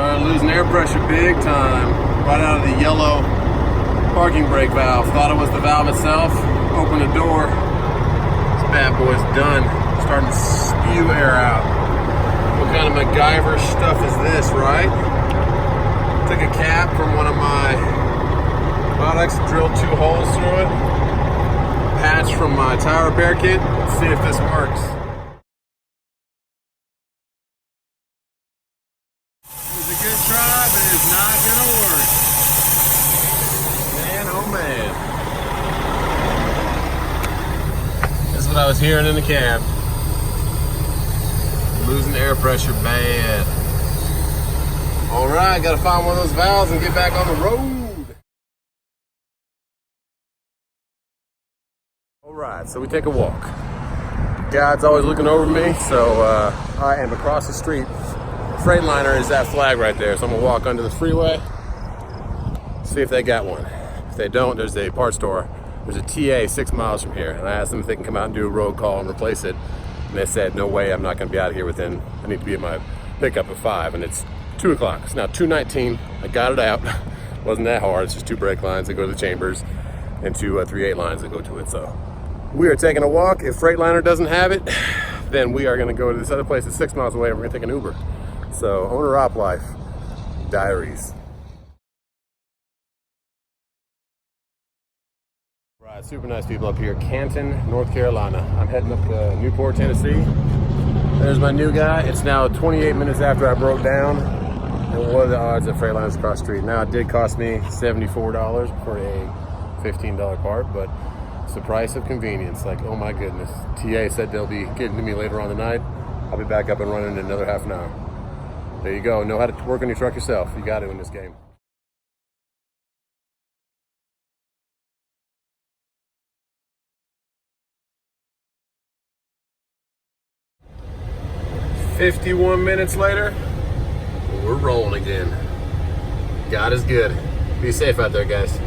Started losing air pressure big time. Right out of the yellow parking brake valve. Thought it was the valve itself. Opened the door. This bad boy's done. Starting to spew air out. What kind of MacGyver stuff is this, right? Took a cap from one of my products, drilled 2 holes through it. Patch from my tire repair kit. Let's see if this works. It was a good try, but it's not gonna work. Man, oh man. That's what I was hearing in the cab. Losing air pressure bad. All right, gotta find one of those valves and get back on the road. All right, so we take a walk. God's always looking over me, so I am across the street. FreightLiner is that flag right there, so I'm gonna walk under the freeway, see if they got one. If they don't, there's a parts store. There's a TA 6 miles from here, and I asked them if they can come out and do a road call and replace it, and they said, no way, I'm not gonna be out here within, I need to be at my pickup at 5, and it's 2 o'clock. It's now 2:19. I got it out. Wasn't that hard. It's just 2 brake lines that go to the chambers and 2 3/8 lines that go to it. So we are taking a walk. If FreightLiner doesn't have it, then we are going to go to this other place that's 6 miles away. We're going to take an Uber. So owner op life diaries. Right, super nice people up here. Canton, North Carolina. I'm heading up to Newport, Tennessee. There's my new guy. It's now 28 minutes after I broke down. And what are the odds that FreightLiner's across the street? Now, it did cost me $74 for a $15 part, but it's the price of convenience. Like, oh my goodness. TA said they'll be getting to me later on tonight. I'll be back up and running in another half an hour. There you go. Know how to work on your truck yourself. You got to in this game. "51 minutes later, we're rolling again. God is good. Be safe out there, guys."